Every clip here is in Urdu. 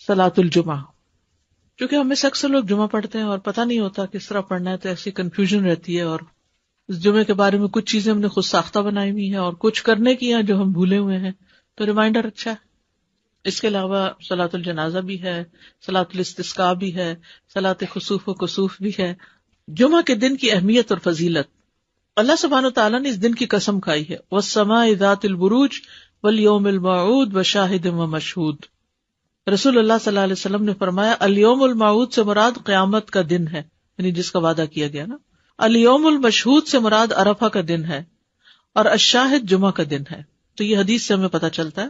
صلاۃ الجمعہ. کیونکہ ہم میں سے اکثر لوگ جمعہ پڑھتے ہیں اور پتہ نہیں ہوتا کس طرح پڑھنا ہے، تو ایسی کنفیوژن رہتی ہے، اور اس جمعے کے بارے میں کچھ چیزیں ہم نے خود ساختہ بنائی ہوئی ہیں اور کچھ کرنے کی ہیں جو ہم بھولے ہوئے ہیں، تو ریمائنڈر اچھا ہے. اس کے علاوہ صلاۃ الجنازہ بھی ہے، صلاۃ الاستسقاء بھی ہے، صلاۃ خسوف و کسوف بھی ہے. جمعہ کے دن کی اہمیت اور فضیلت. اللہ سبحانہ وتعالیٰ نے اس دن کی قسم کھائی ہے، والسماء ذات البروج والیوم الموعود وشاہد ومشہود. رسول اللہ صلی اللہ علیہ وسلم نے فرمایا الیوم الموعود سے مراد قیامت کا دن ہے، یعنی جس کا وعدہ کیا گیا نا. الیوم المشہود سے مراد عرفہ کا دن ہے، اور الشاہد جمعہ کا دن ہے. تو یہ حدیث سے ہمیں پتہ چلتا ہے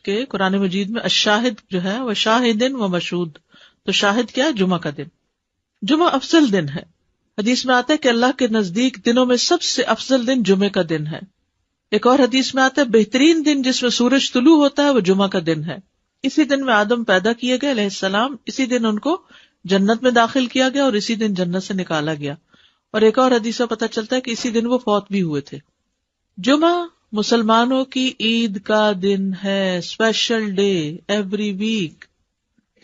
کہ قرآن مجید میں الشاہد جو ہے وہ شاہد و مشہود. تو شاہد کیا ہے؟ جمعہ کا دن. جمعہ افضل دن ہے. حدیث میں آتا ہے کہ اللہ کے نزدیک دنوں میں سب سے افضل دن جمعے کا دن ہے. ایک اور حدیث میں آتا ہے بہترین دن جس میں سورج طلوع ہوتا ہے وہ جمعہ کا دن ہے. اسی دن میں آدم پیدا کیے گئے علیہ السلام، اسی دن ان کو جنت میں داخل کیا گیا اور اسی دن جنت سے نکالا گیا. اور ایک اور حدیث سے پتہ چلتا ہے کہ اسی دن وہ فوت بھی ہوئے تھے. جمعہ مسلمانوں کی عید کا دن ہے، اسپیشل ڈے ایوری ویک.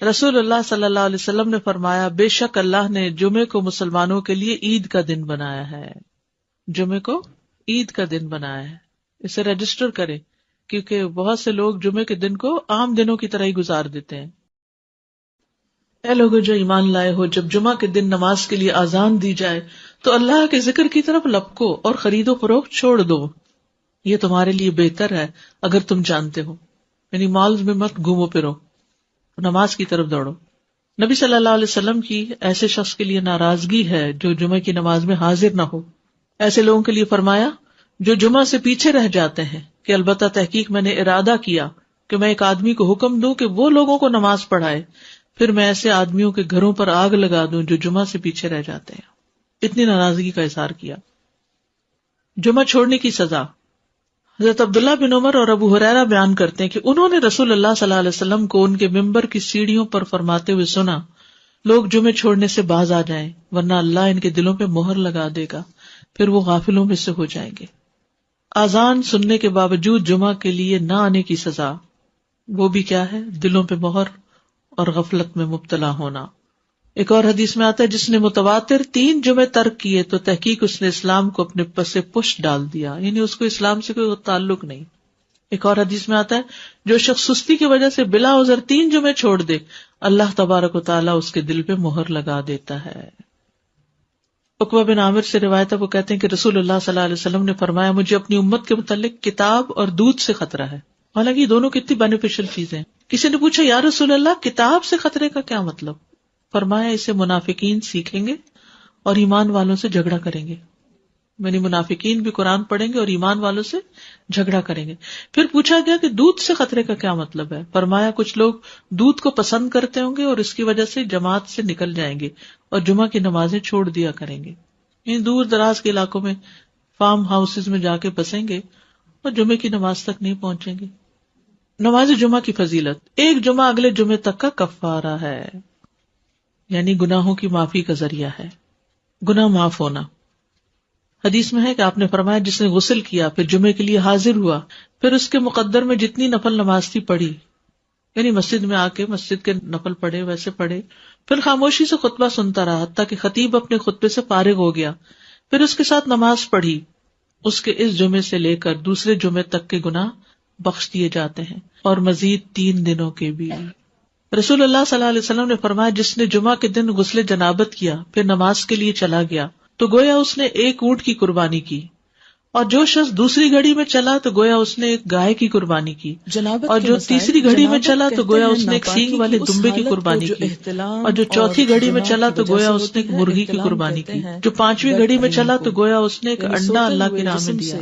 رسول اللہ صلی اللہ علیہ وسلم نے فرمایا بے شک اللہ نے جمعے کو مسلمانوں کے لیے عید کا دن بنایا ہے. جمعے کو عید کا دن بنایا ہے. اسے رجسٹر کریں، کیونکہ بہت سے لوگ جمعے کے دن کو عام دنوں کی طرح ہی گزار دیتے ہیں. اے لوگوں جو ایمان لائے ہو، جب جمعہ کے دن نماز کے لیے اذان دی جائے تو اللہ کے ذکر کی طرف لپکو اور خرید و فروخت چھوڑ دو، یہ تمہارے لیے بہتر ہے اگر تم جانتے ہو. یعنی مالز میں مت گھومو پھرو، نماز کی طرف دوڑو. نبی صلی اللہ علیہ وسلم کی ایسے شخص کے لیے ناراضگی ہے جو جمعہ کی نماز میں حاضر نہ ہو. ایسے لوگوں کے لیے فرمایا جو جمعہ سے پیچھے رہ جاتے ہیں کہ البتہ تحقیق میں نے ارادہ کیا کہ میں ایک آدمی کو حکم دوں کہ وہ لوگوں کو نماز پڑھائے، پھر میں ایسے آدمیوں کے گھروں پر آگ لگا دوں جو جمعہ سے پیچھے رہ جاتے ہیں. اتنی ناراضگی کا اظہار کیا. جمعہ چھوڑنے کی سزا. حضرت عبداللہ بن عمر اور ابو ہریرہ بیان کرتے ہیں کہ انہوں نے رسول اللہ صلی اللہ علیہ وسلم کو ان کے ممبر کی سیڑھیوں پر فرماتے ہوئے سنا، لوگ جمعے چھوڑنے سے باز آ جائیں ورنہ اللہ ان کے دلوں پہ مہر لگا دے گا، پھر وہ غافلوں میں سے ہو جائیں گے. اذان سننے کے باوجود جمعہ کے لیے نہ آنے کی سزا، وہ بھی کیا ہے؟ دلوں پہ مہر اور غفلت میں مبتلا ہونا. ایک اور حدیث میں آتا ہے جس نے متواتر 3 جمعے ترک کیے تو تحقیق اس نے اسلام کو اپنے پس پشت ڈال دیا، یعنی اس کو اسلام سے کوئی تعلق نہیں. ایک اور حدیث میں آتا ہے جو شخص سستی کی وجہ سے بلا عذر 3 جمعے چھوڑ دے اللہ تبارک و تعالیٰ اس کے دل پہ مہر لگا دیتا ہے. عقبہ بن عامر سے روایت ہے، وہ کہتے ہیں کہ رسول اللہ صلی اللہ علیہ وسلم نے فرمایا مجھے اپنی امت کے متعلق کتاب اور دودھ سے خطرہ ہے. حالانکہ یہ دونوں کتنی بینیفیشل چیزیں ہیں. کسی نے پوچھا یا رسول اللہ کتاب سے خطرے کا کیا مطلب؟ فرمایا اسے منافقین سیکھیں گے اور ایمان والوں سے جھگڑا کریں گے. یعنی منافقین بھی قرآن پڑھیں گے اور ایمان والوں سے جھگڑا کریں گے. پھر پوچھا گیا کہ دودھ سے خطرے کا کیا مطلب ہے؟ فرمایا کچھ لوگ دودھ کو پسند کرتے ہوں گے اور اس کی وجہ سے جماعت سے نکل جائیں گے اور جمعہ کی نمازیں چھوڑ دیا کریں گے. یعنی دور دراز کے علاقوں میں فارم ہاؤسز میں جا کے بسیں گے اور جمعے کی نماز تک نہیں پہنچیں گے. نماز جمعہ کی فضیلت. ایک جمعہ اگلے جمعے تک کا کفارہ ہے، یعنی گناہوں کی معافی کا ذریعہ ہے، گناہ معاف ہونا. حدیث میں ہے کہ آپ نے فرمایا جس نے غسل کیا پھر جمعے کے لیے حاضر ہوا پھر اس کے مقدر میں جتنی نفل نماز تھی پڑھی، یعنی مسجد میں آ کے مسجد کے نفل پڑھے ویسے پڑھے، پھر خاموشی سے خطبہ سنتا رہا حتیٰ کہ خطیب اپنے خطبے سے فارغ ہو گیا، پھر اس کے ساتھ نماز پڑھی، اس کے اس جمعے سے لے کر دوسرے جمعے تک کے گناہ بخش دیے جاتے ہیں اور مزید 3 دنوں کے بھی. رسول اللہ صلی اللہ علیہ وسلم نے فرمایا جس نے جمعہ کے دن غسل جنابت کیا پھر نماز کے لیے چلا گیا تو گویا اس نے 1 اونٹ کی قربانی کی، اور جو شخص دوسری گھڑی میں چلا تو گویا اس نے 1 گائے کی قربانی کی، اور جو تیسری گھڑی میں چلا تو گویا اس نے 1 سینگ والے دمبے کی قربانی کی، اور جو چوتھی گھڑی میں چلا تو گویا اس نے 1 مرغی کی قربانی کی، جو 5ویں گھڑی میں چلا تو گویا اس نے 1 انڈا اللہ کی راہ میں دیا.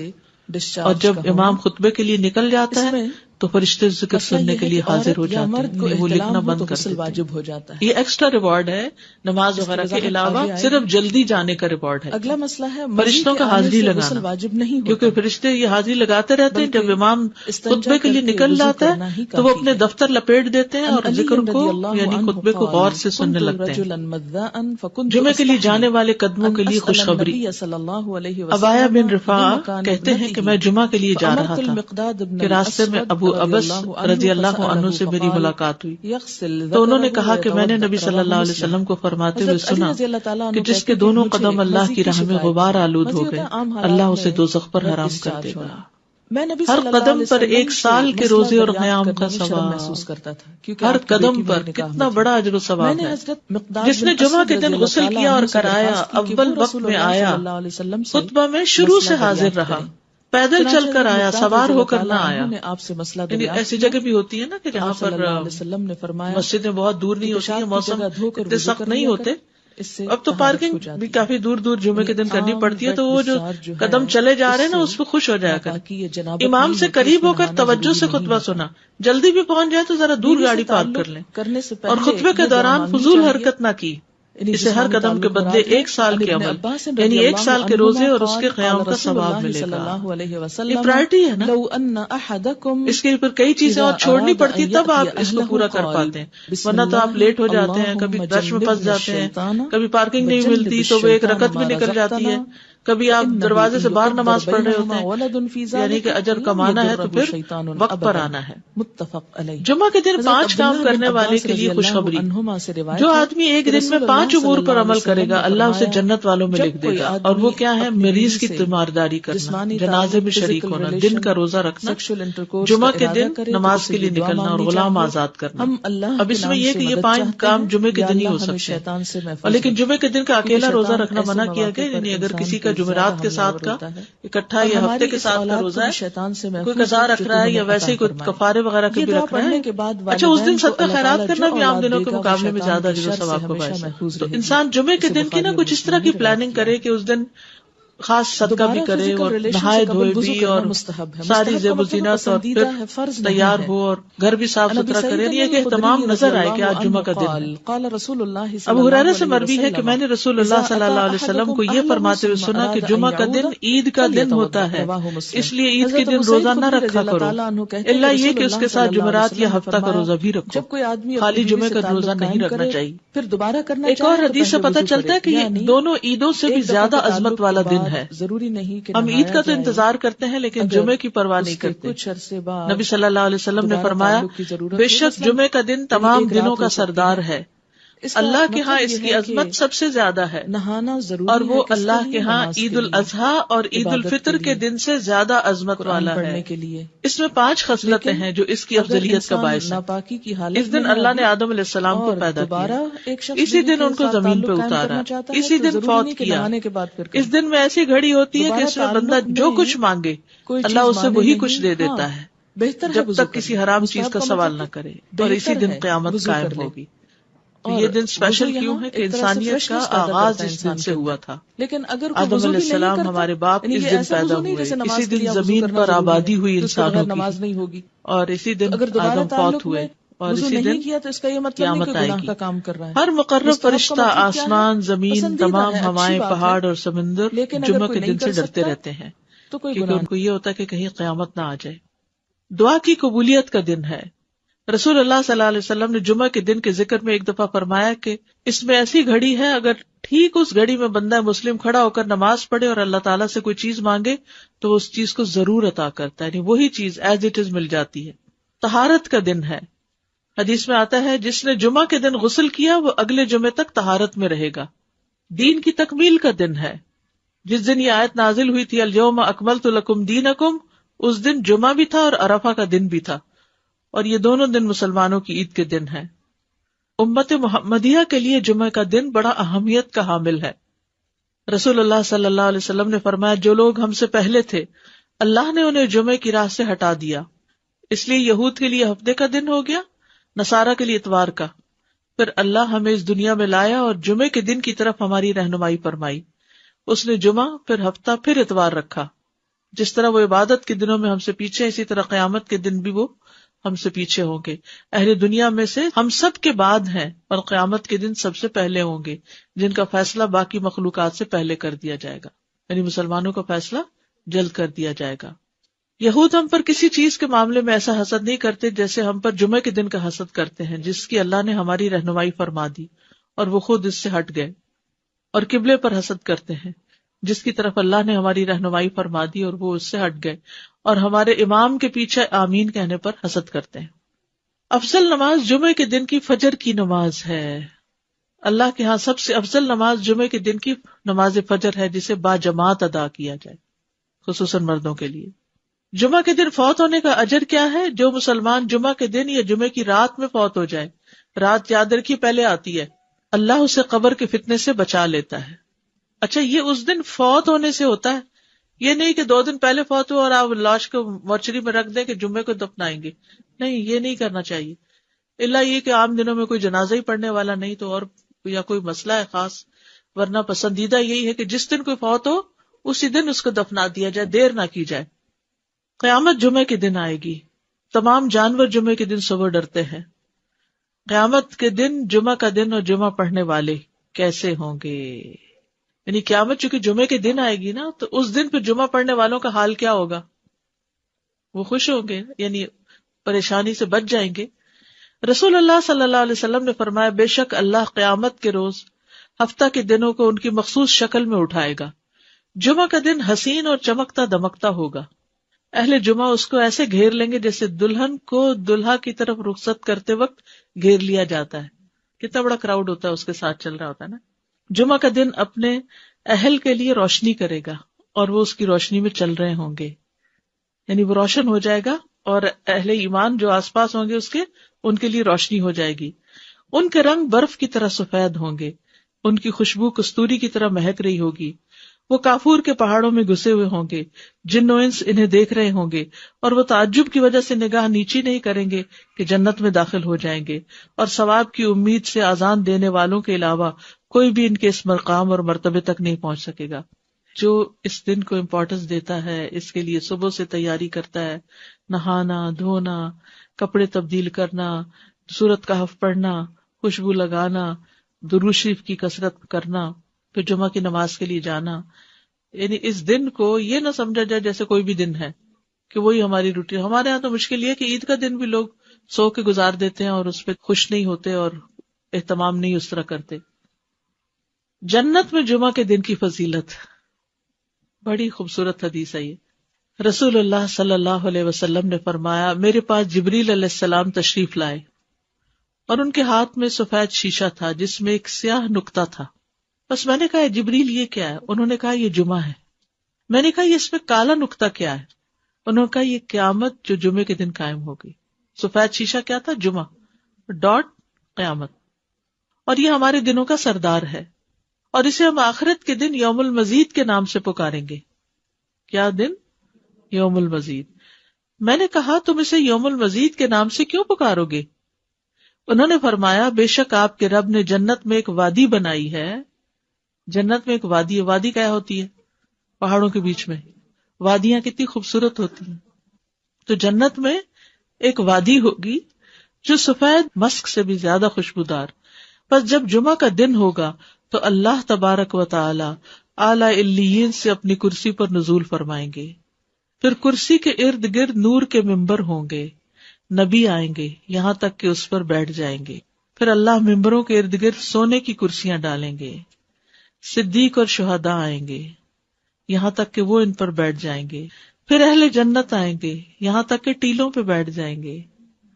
اور جب امام خطبے کے لیے نکل جاتا ہے تو فرشتے ذکر سننے کے لیے حاضر ہو جاتے ہیں، وہ لکھنا بند کر دیتے ہیں. یہ ایکسٹرا ریوارڈ ہے نماز وغیرہ کے علاوہ، صرف جلدی جانے کا ریوارڈ ہے. اگلا مسئلہ ہے فرشتوں کا حاضری لگانا واجب نہیں، کیونکہ فرشتے یہ حاضری لگاتے رہتے ہیں. جب امام خطبے کے لیے نکل جاتا ہے تو وہ اپنے دفتر لپیٹ دیتے ہیں اور ذکر کو یعنی خطبے کو غور سے سننے لگتے ہیں. جمعے کے لیے جانے والے قدموں کے لیے خوشخبری. عبایہ بن رفاعہ کہتے ہیں کہ میں جمعہ کے لیے جا رہا تھا کہ راستے میں ابو ابو ابس رضی اللہ عنہ سے میری ملاقات ہوئی تو انہوں نے کہا کہ میں نے نبی صلی اللہ علیہ وسلم کو فرماتے ہوئے سنا کہ جس کے دونوں قدم اللہ کی راہ میں غبار آلود ہو گئے اللہ اسے دوزخ پر حرام کر دے گا. ہر قدم پر 1 سال کے روزے اور قیام کا ثواب محسوس کرتا تھا. ہر قدم پر کتنا بڑا اجر و ثواب ہے. جس نے جمعہ کے دن غسل کیا اور کرایا، اول وقت میں آیا، خطبہ میں شروع سے حاضر رہا، پیدل چل کر آیا، سوار ہو کر نہ آیا. یعنی ایسی جگہ بھی ہوتی ہے نا کہ جہاں پر مسجدیں بہت دور نہیں ہوتی ہیں، موسم اتنے سخت نہیں ہوتے. اب تو پارکنگ بھی کافی دور دور جمعے کے دن کرنی پڑتی ہے، تو وہ جو قدم چلے جا رہے ہیں نا اس پہ خوش ہو جایا کریں. امام سے قریب ہو کر توجہ سے خطبہ سنا، جلدی بھی پہنچ جائے تو ذرا دور گاڑی پارک کر لیں، اور خطبے کے دوران فضول حرکت نہ کی. اسے ہر قدم کے بدلے 1 سال کے عمل، یعنی 1 سال کے روزے اور اس کے قیام کا ثواب ملے گا. یہ پرائرٹی ہے نا. اس کے اوپر کئی چیزیں اور چھوڑنی پڑتی تب آپ اس کو پورا کر پاتے ہیں، ورنہ تو آپ لیٹ ہو جاتے ہیں، کبھی رش میں پھنس جاتے ہیں، کبھی پارکنگ نہیں ملتی تو وہ 1 رکعت بھی نکل جاتی ہے، کبھی آپ دروازے سے باہر نماز پڑھ رہے ہوتے ہیں. یعنی کہ اجر کمانا ہے تو پھر وقت پر آنا ہے. جمعہ کے دن 5 کام کرنے والے کے لیے خوشخبری. جو آدمی ایک دن میں 5 امور پر عمل کرے گا اللہ اسے جنت والوں میں لکھ دے گا. اور وہ کیا ہے؟ مریض کی تیمارداری کرنا، جنازے میں شریک ہونا، دن کا روزہ رکھنا، جمعہ کے دن نماز کے لیے نکلنا اور غلام آزاد کرنا. اب اس میں یہ کہ یہ 5 کام جمعے کے دن ہی ہو سکتے ہیں، لیکن جمعے کے دن کا اکیلا روزہ رکھنا منع کیا گیا. یعنی اگر کسی کا جمعرات کے ساتھ کا اکٹھا یا ہفتے کے ساتھ کا روزہ ہے، کوئی قضا رکھ رہا ہے یا ویسے ہی کوئی کفارے وغیرہ کے بھی رکھ رہا ہے، اچھا اس دن صدقہ خیرات کرنا بھی عام دنوں کے مقابلے میں زیادہ اجر و ثواب کا باعث ہے. تو انسان جمعے کے دن کی نا کچھ اس طرح کی پلاننگ کرے کہ اس دن خاص صدقہ بھی کرے اور نہائے دھوئے بھی اور ساری زیب و زینت اور پھر تیار ہو اور گھر بھی صاف ستھرا کرے. یہ کہ اہتمام نظر آئے کہ آج جمعہ کا دن ہے. ابو ہریرہ سے مروی ہے کہ میں نے رسول اللہ صلی اللہ علیہ وسلم کو یہ فرماتے ہوئے سنا کہ جمعہ کا دن عید کا دن ہوتا ہے، اس لیے عید کے دن روزہ نہ رکھا کرو، الا یہ کہ اس کے ساتھ جمعرات یا ہفتہ کا روزہ بھی رکھو. خالی جمعے کا روزہ نہیں رکھنا چاہیے. ایک اور حدیث سے پتہ چلتا ہے کہ یہ دونوں عیدوں سے بھی زیادہ عظمت والا دن ہے. ضروری نہیں کہ ہم عید کا تو انتظار کرتے ہیں لیکن جمعے کی پرواہ نہیں کرتے. نبی صلی اللہ علیہ وسلم نے فرمایا بے شک جمعے کا دن تمام دنوں کا سردار ہے، اللہ کے ہاں اس کی عظمت سب سے زیادہ ہے، نہانا ضروری اور وہ اللہ کے ہاں عید الاضحیٰ اور عید الفطر کے دن سے زیادہ عظمت والا ہے. اس میں 5 خصلتیں ہیں جو اس کی افضلیت کا باعث ہے. اس دن اللہ نے آدم علیہ السلام کو پیدا کیا، اسی دن ان کو زمین پہ اتارا، اسی دن فوت کیا. اس دن میں ایسی گھڑی ہوتی ہے کہ اس میں بندہ جو کچھ مانگے اللہ اسے وہی کچھ دے دیتا ہے جب تک کسی حرام چیز کا سوال نہ کرے. اور اسی دن قیامت قائم ہوگی. یہ دن اسپیشل کیوں ہے کہ انسانیت کا آغاز اس دن سے ہوا تھا. لیکن اگر آدم علیہ السلام ہمارے باپ اس دن پیدا ہوئے، اسی دن زمین پر آبادی ہوئی انسانوں کی، اور اسی دن آدم فوت ہوئے، اور اسی دن قیامت آئے گی. ہر مقرب فرشتہ، آسمان، زمین، تمام ہوائیں، پہاڑ اور سمندر جمعہ کے دن سے ڈرتے رہتے ہیں کیونکہ ان کو یہ ہوتا ہے کہ کہیں قیامت نہ آ جائے. دعا کی قبولیت کا دن ہے. رسول اللہ صلی اللہ علیہ وسلم نے جمعہ کے دن کے ذکر میں ایک دفعہ فرمایا کہ اس میں ایسی گھڑی ہے اگر ٹھیک اس گھڑی میں بندہ مسلم کھڑا ہو کر نماز پڑھے اور اللہ تعالیٰ سے کوئی چیز مانگے تو اس چیز کو ضرور عطا کرتا ہے، یعنی وہی چیز ایز اٹ از مل جاتی ہے. طہارت کا دن ہے. حدیث میں آتا ہے جس نے جمعہ کے دن غسل کیا وہ اگلے جمعے تک طہارت میں رہے گا. دین کی تکمیل کا دن ہے. جس دن یہ آیت نازل ہوئی تھی الیوم اکملت لکم دینکم، اس دن جمعہ بھی تھا اور عرفہ کا دن بھی تھا، اور یہ دونوں دن مسلمانوں کی عید کے دن ہیں. امت محمدیہ کے لیے جمعہ کا دن بڑا اہمیت کا حامل ہے. رسول اللہ صلی اللہ علیہ وسلم نے فرمایا جو لوگ ہم سے پہلے تھے اللہ نے انہیں جمعے کی راہ سے ہٹا دیا، اس لیے یہود کے لیے ہفتے کا دن ہو گیا، نصارہ کے لیے اتوار کا. پھر اللہ ہمیں اس دنیا میں لایا اور جمعے کے دن کی طرف ہماری رہنمائی فرمائی. اس نے جمعہ، پھر ہفتہ، پھر اتوار رکھا. جس طرح وہ عبادت کے دنوں میں ہم سے پیچھے، اسی طرح قیامت کے دن بھی وہ ہم سے پیچھے ہوں گے. اہل دنیا میں سے ہم سب کے بعد ہیں اور قیامت کے دن سب سے پہلے ہوں گے، جن کا فیصلہ باقی مخلوقات سے پہلے کر دیا جائے گا. یعنی مسلمانوں کا فیصلہ جلد کر دیا جائے گا. یہود ہم پر کسی چیز کے معاملے میں ایسا حسد نہیں کرتے جیسے ہم پر جمعے کے دن کا حسد کرتے ہیں، جس کی اللہ نے ہماری رہنمائی فرما دی اور وہ خود اس سے ہٹ گئے. اور قبلے پر حسد کرتے ہیں. جس کی طرف اللہ نے ہماری رہنمائی فرما دی اور وہ اس سے ہٹ گئے اور ہمارے امام کے پیچھے آمین کہنے پر حسد کرتے ہیں۔ افضل نماز جمعے کے دن کی فجر کی نماز ہے۔ اللہ کے ہاں سب سے افضل نماز جمعے کے دن کی نماز فجر ہے، جسے با جماعت ادا کیا جائے، خصوصاً مردوں کے لیے۔ جمعہ کے دن فوت ہونے کا اجر کیا ہے؟ جو مسلمان جمعہ کے دن یا جمعے کی رات میں فوت ہو جائے، رات یاد رکھیے پہلے آتی ہے، اللہ اسے قبر کے فتنے سے بچا لیتا ہے۔ اچھا، یہ اس دن فوت ہونے سے ہوتا ہے، یہ نہیں کہ 2 دن پہلے فوت ہو اور آپ لاش کو مورچری میں رکھ دیں کہ جمعے کو دفنائیں گے، نہیں، یہ نہیں کرنا چاہیے، الا یہ کہ عام دنوں میں کوئی جنازہ ہی پڑھنے والا نہیں تو اور یا کوئی مسئلہ ہے خاص، ورنہ پسندیدہ یہی ہے کہ جس دن کوئی فوت ہو اسی دن اس کو دفنا دیا جائے، دیر نہ کی جائے۔ قیامت جمعے کے دن آئے گی، تمام جانور جمعے کے دن صبح ڈرتے ہیں۔ قیامت کے دن جمعہ کا دن اور جمعہ پڑھنے والے کیسے ہوں گے؟ یعنی قیامت چونکہ جمعے کے دن آئے گی نا، تو اس دن پہ جمعہ پڑھنے والوں کا حال کیا ہوگا؟ وہ خوش ہوں گے، یعنی پریشانی سے بچ جائیں گے۔ رسول اللہ صلی اللہ علیہ وسلم نے فرمایا، بے شک اللہ قیامت کے روز ہفتہ کے دنوں کو ان کی مخصوص شکل میں اٹھائے گا۔ جمعہ کا دن حسین اور چمکتا دمکتا ہوگا، اہل جمعہ اس کو ایسے گھیر لیں گے جیسے دلہن کو دلہا کی طرف رخصت کرتے وقت گھیر لیا جاتا ہے۔ کتنا بڑا کراؤڈ ہوتا ہے اس کے ساتھ چل رہا ہوتا ہے نا۔ جمعہ کا دن اپنے اہل کے لیے روشنی کرے گا اور وہ اس کی روشنی میں چل رہے ہوں گے، یعنی وہ روشن ہو جائے گا اور اہل ایمان جو آس پاس ہوں گے اس کے، ان کے لیے روشنی ہو جائے گی۔ ان کے رنگ برف کی طرح سفید ہوں گے، ان کی خوشبو کستوری کی طرح مہک رہی ہوگی۔ وہ کافور کے پہاڑوں میں گھسے ہوئے ہوں گے، جن و انس انہیں دیکھ رہے ہوں گے، اور وہ تعجب کی وجہ سے نگاہ نیچی نہیں کریں گے کہ جنت میں داخل ہو جائیں گے، اور ثواب کی امید سے آذان دینے والوں کے علاوہ کوئی بھی ان کے اس مقام اور مرتبے تک نہیں پہنچ سکے گا۔ جو اس دن کو امپورٹنس دیتا ہے، اس کے لیے صبح سے تیاری کرتا ہے، نہانا دھونا، کپڑے تبدیل کرنا، سورت کہف پڑھنا، خوشبو لگانا، درود شریف کی کثرت کرنا، پھر جمعہ کی نماز کے لیے جانا، یعنی اس دن کو یہ نہ سمجھا جائے جیسے کوئی بھی دن ہے کہ وہی ہماری روٹین۔ ہمارے ہاں تو مشکل یہ ہے کہ عید کا دن بھی لوگ سو کے گزار دیتے ہیں اور اس پہ خوش نہیں ہوتے اور اہتمام نہیں اس طرح کرتے۔ جنت میں جمعہ کے دن کی فضیلت، بڑی خوبصورت حدیث ہے یہ۔ رسول اللہ صلی اللہ علیہ وسلم نے فرمایا، میرے پاس جبریل علیہ السلام تشریف لائے اور ان کے ہاتھ میں سفید شیشہ تھا جس میں ایک سیاہ نقطہ تھا۔ بس میں نے کہا، جبریل یہ کیا ہے؟ انہوں نے کہا، یہ جمعہ ہے۔ میں نے کہا، یہ اس میں کالا نقطہ کیا ہے؟ انہوں نے کہا، یہ قیامت جو جمعے کے دن قائم ہوگی۔ سفید شیشہ کیا تھا؟ جمعہ، ڈاٹ قیامت، اور یہ ہمارے دنوں کا سردار ہے، اور اسے ہم آخرت کے دن یوم المزید کے نام سے پکاریں گے۔ کیا دن؟ یوم المزید۔ میں نے کہا، تم اسے یوم المزید کے نام سے کیوں پکارو گے؟ انہوں نے فرمایا، بے شک آپ کے رب نے جنت میں ایک وادی بنائی ہے۔ جنت میں ایک وادی ہے، وادی کیا ہوتی ہے؟ پہاڑوں کے بیچ میں وادیاں کتنی خوبصورت ہوتی ہیں۔ تو جنت میں ایک وادی ہوگی جو سفید مسک سے بھی زیادہ خوشبودار۔ پس جب جمعہ کا دن ہوگا تو اللہ تبارک و تعالی اعلی علیین سے اپنی کرسی پر نزول فرمائیں گے، پھر کرسی کے ارد گرد نور کے ممبر ہوں گے، نبی آئیں گے یہاں تک کہ اس پر بیٹھ جائیں گے، پھر اللہ ممبروں کے ارد گرد سونے کی کرسیاں ڈالیں گے، صدیق اور شہداء آئیں گے یہاں تک کہ وہ ان پر بیٹھ جائیں گے، پھر اہل جنت آئیں گے یہاں تک کہ ٹیلوں پہ بیٹھ جائیں گے،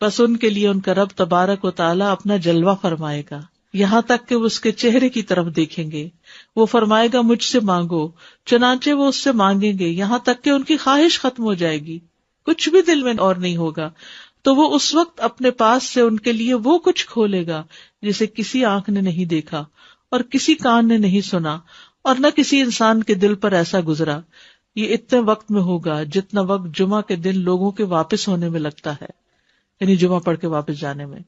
بس ان کے لیے ان کا رب تبارک و تعالی اپنا جلوہ فرمائے گا یہاں تک کہ وہ اس کے چہرے کی طرف دیکھیں گے۔ وہ فرمائے گا، مجھ سے مانگو، چنانچہ وہ اس سے مانگیں گے یہاں تک کہ ان کی خواہش ختم ہو جائے گی، کچھ بھی دل میں اور نہیں ہوگا۔ تو وہ اس وقت اپنے پاس سے ان کے لیے وہ کچھ کھولے گا جسے کسی آنکھ نے نہیں دیکھا اور کسی کان نے نہیں سنا اور نہ کسی انسان کے دل پر ایسا گزرا۔ یہ اتنے وقت میں ہوگا جتنا وقت جمعہ کے دن لوگوں کے واپس ہونے میں لگتا ہے، یعنی جمعہ پڑھ کے واپس جانے میں۔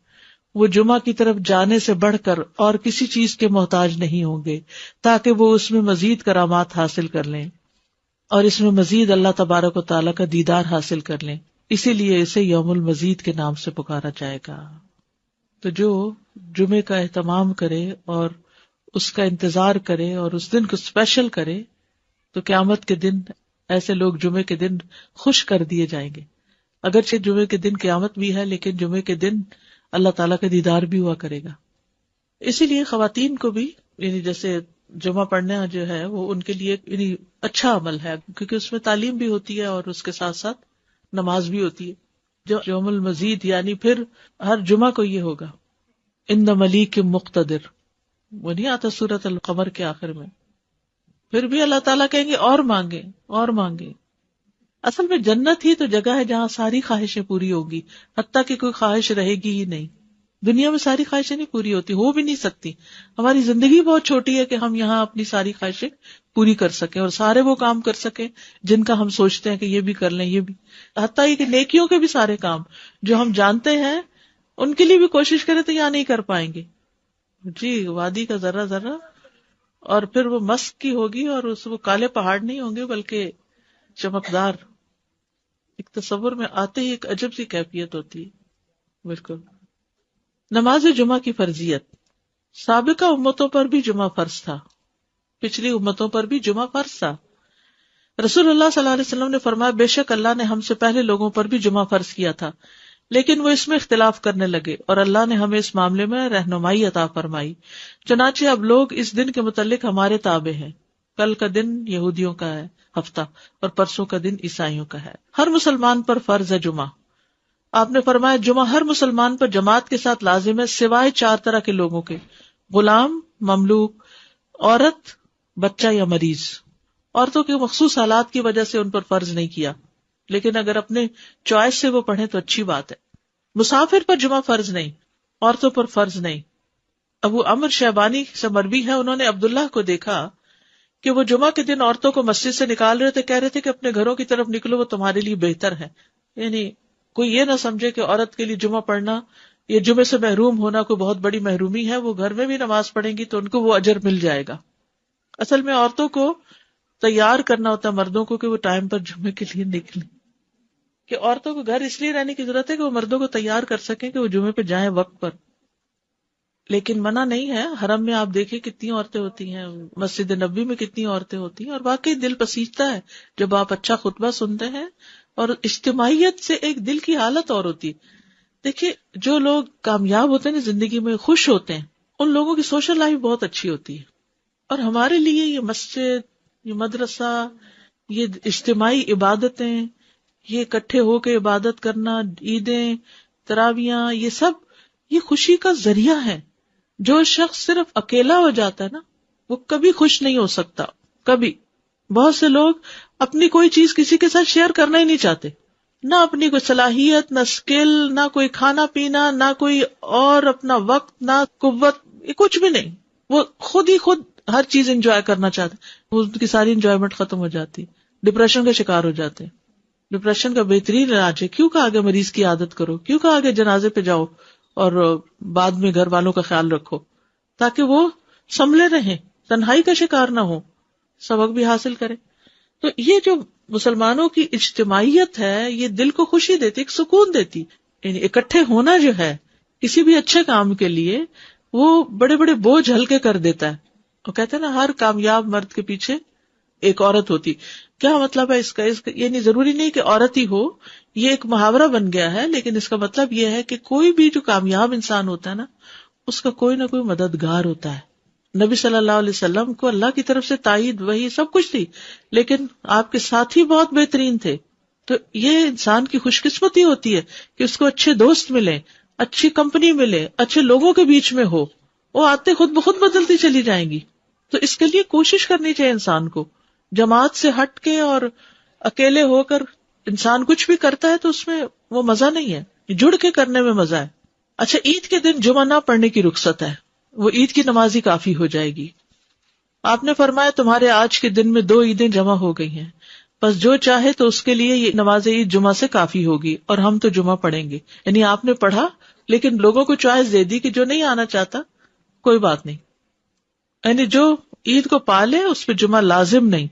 وہ جمعہ کی طرف جانے سے بڑھ کر اور کسی چیز کے محتاج نہیں ہوں گے تاکہ وہ اس میں مزید کرامات حاصل کر لیں اور اس میں مزید اللہ تبارک و تعالیٰ کا دیدار حاصل کر لیں، اسی لیے اسے یوم المزید کے نام سے پکارا جائے گا۔ تو جو جمعے کا اہتمام کرے اور اس کا انتظار کرے اور اس دن کو اسپیشل کرے تو قیامت کے دن ایسے لوگ جمعے کے دن خوش کر دیے جائیں گے۔ اگرچہ جمعے کے دن قیامت بھی ہے لیکن جمعے کے دن اللہ تعالیٰ کا دیدار بھی ہوا کرے گا۔ اسی لیے خواتین کو بھی، یعنی جیسے جمعہ پڑھنا جو ہے وہ ان کے لیے یعنی اچھا عمل ہے، کیونکہ اس میں تعلیم بھی ہوتی ہے اور اس کے ساتھ ساتھ نماز بھی ہوتی ہے. جو یوم المزید یعنی پھر ہر جمعہ کو یہ ہوگا ان ملیک مقتدر، وہ نہیں آتا سورۃ القمر کے آخر میں. پھر بھی اللہ تعالیٰ کہیں گے اور مانگے اور مانگے. اصل میں جنت ہی تو جگہ ہے جہاں ساری خواہشیں پوری ہوگی، حتیٰ کہ کوئی خواہش رہے گی ہی نہیں. دنیا میں ساری خواہشیں نہیں پوری ہوتی، ہو بھی نہیں سکتی. ہماری زندگی بہت چھوٹی ہے کہ ہم یہاں اپنی ساری خواہشیں پوری کر سکیں اور سارے وہ کام کر سکیں جن کا ہم سوچتے ہیں کہ یہ بھی کر لیں، یہ بھی، حتیٰ کہ نیکیوں کے بھی سارے کام جو ہم جانتے ہیں ان کے لیے بھی کوشش کریں تو یہاں نہیں کر پائیں گے. جی وادی کا ذرہ ذرہ، اور پھر وہ مسک کی ہوگی اور وہ کالے پہاڑ نہیں ہوں گے بلکہ چمکدار. ایک تصور میں آتے ہی ایک عجب سی کیفیت ہوتی ہے. بالکل. نماز جمعہ کی فرضیت. سابقہ امتوں پر بھی جمعہ فرض تھا، پچھلی امتوں پر بھی جمعہ فرض تھا. رسول اللہ صلی اللہ علیہ وسلم نے فرمایا بے شک اللہ نے ہم سے پہلے لوگوں پر بھی جمعہ فرض کیا تھا، لیکن وہ اس میں اختلاف کرنے لگے اور اللہ نے ہمیں اس معاملے میں رہنمائی عطا فرمائی. چنانچہ اب لوگ اس دن کے متعلق ہمارے تابع ہیں. کل کا دن یہودیوں کا ہے ہفتہ، اور پرسوں کا دن عیسائیوں کا ہے. ہر مسلمان پر فرض ہے جمعہ. آپ نے فرمایا جمعہ ہر مسلمان پر جماعت کے ساتھ لازم ہے سوائے 4 طرح کے لوگوں کے: غلام، مملوک، عورت، بچہ یا مریض. عورتوں کے مخصوص حالات کی وجہ سے ان پر فرض نہیں کیا، لیکن اگر اپنے چوائس سے وہ پڑھیں تو اچھی بات ہے. مسافر پر جمعہ فرض نہیں، عورتوں پر فرض نہیں. ابو عمر شیبانی سے مروی ہے، انہوں نے عبداللہ کو دیکھا کہ وہ جمعہ کے دن عورتوں کو مسجد سے نکال رہے تھے، کہہ رہے تھے کہ اپنے گھروں کی طرف نکلو، وہ تمہارے لیے بہتر ہے. یعنی کوئی یہ نہ سمجھے کہ عورت کے لیے جمعہ پڑھنا یا جمعے سے محروم ہونا کوئی بہت بڑی محرومی ہے. وہ گھر میں بھی نماز پڑھیں گی تو ان کو وہ اجر مل جائے گا. اصل میں عورتوں کو تیار کرنا ہوتا ہے مردوں کو کہ وہ ٹائم پر جمعے کے لیے نکلیں، کہ عورتوں کو گھر اس لیے رہنے کی ضرورت ہے کہ وہ مردوں کو تیار کر سکیں کہ وہ جمعے پہ جائیں وقت پر. لیکن منع نہیں ہے. حرم میں آپ دیکھیں کتنی عورتیں ہوتی ہیں، مسجد نبوی میں کتنی عورتیں ہوتی ہیں، اور واقعی دل پسیجتا ہے جب آپ اچھا خطبہ سنتے ہیں. اور اجتماعیت سے ایک دل کی حالت اور ہوتی ہے. دیکھیے جو لوگ کامیاب ہوتے ہیں زندگی میں، خوش ہوتے ہیں، ان لوگوں کی سوشل لائف بہت اچھی ہوتی ہے. اور ہمارے لیے یہ مسجد، یہ مدرسہ، یہ اجتماعی عبادتیں، یہ اکٹھے ہو کے عبادت کرنا، عیدیں، تراویاں، یہ سب یہ خوشی کا ذریعہ ہے. جو شخص صرف اکیلا ہو جاتا ہے نا، وہ کبھی خوش نہیں ہو سکتا. کبھی. بہت سے لوگ اپنی کوئی چیز کسی کے ساتھ شیئر کرنا ہی نہیں چاہتے، نہ اپنی کوئی صلاحیت، نہ اسکل، نہ کوئی کھانا پینا، نہ کوئی اور اپنا وقت، نہ قوت، کچھ بھی نہیں. وہ خود ہی خود ہر چیز انجوائے کرنا چاہتے، ان کی ساری انجوائمنٹ ختم ہو جاتی، ڈپریشن کا شکار ہو جاتے. ڈپریشن کا بہترین علاج ہے، کیوں کہا آگے مریض کی عادت کرو، کیوں کہا آگے جنازے پہ جاؤ اور بعد میں گھر والوں کا خیال رکھو تاکہ وہ سنبھلے رہیں، تنہائی کا شکار نہ ہو، سبق بھی حاصل کرے. تو یہ جو مسلمانوں کی اجتماعیت ہے یہ دل کو خوشی دیتی، ایک سکون دیتی. یعنی اکٹھے ہونا جو ہے کسی بھی اچھے کام کے لیے وہ بڑے بڑے بوجھ ہلکے کر دیتا ہے. وہ کہتے ہیں نا ہر کامیاب مرد کے پیچھے ایک عورت ہوتی. کیا مطلب ہے اس کا یعنی ضروری نہیں کہ عورت ہی ہو، یہ ایک محاورہ بن گیا ہے، لیکن اس کا مطلب یہ ہے کہ کوئی بھی جو کامیاب انسان ہوتا ہے نا اس کا کوئی نہ کوئی مددگار ہوتا ہے. نبی صلی اللہ علیہ وسلم کو اللہ کی طرف سے تائید، وہی سب کچھ تھی، لیکن آپ کے ساتھی بہت بہترین تھے. تو یہ انسان کی خوش قسمتی ہوتی ہے کہ اس کو اچھے دوست ملیں، اچھی کمپنی ملے، اچھے لوگوں کے بیچ میں ہو. وہ آتے خود بخود بدلتی چلی جائیں گی. تو اس کے لیے کوشش کرنی چاہیے انسان کو. جماعت سے ہٹ کے اور اکیلے ہو کر انسان کچھ بھی کرتا ہے تو اس میں وہ مزہ نہیں ہے، جڑ کے کرنے میں مزہ ہے. اچھا عید کے دن جمعہ نہ پڑھنے کی رخصت ہے، وہ عید کی نماز ہی کافی ہو جائے گی. آپ نے فرمایا تمہارے آج کے دن میں 2 عیدیں جمع ہو گئی ہیں، بس جو چاہے تو اس کے لیے یہ نماز عید جمعہ سے کافی ہوگی، اور ہم تو جمعہ پڑھیں گے. یعنی آپ نے پڑھا لیکن لوگوں کو چوائس دے دی کہ جو نہیں آنا چاہتا کوئی بات نہیں. یعنی جو عید کو پالے اس پہ جمعہ لازم نہیں.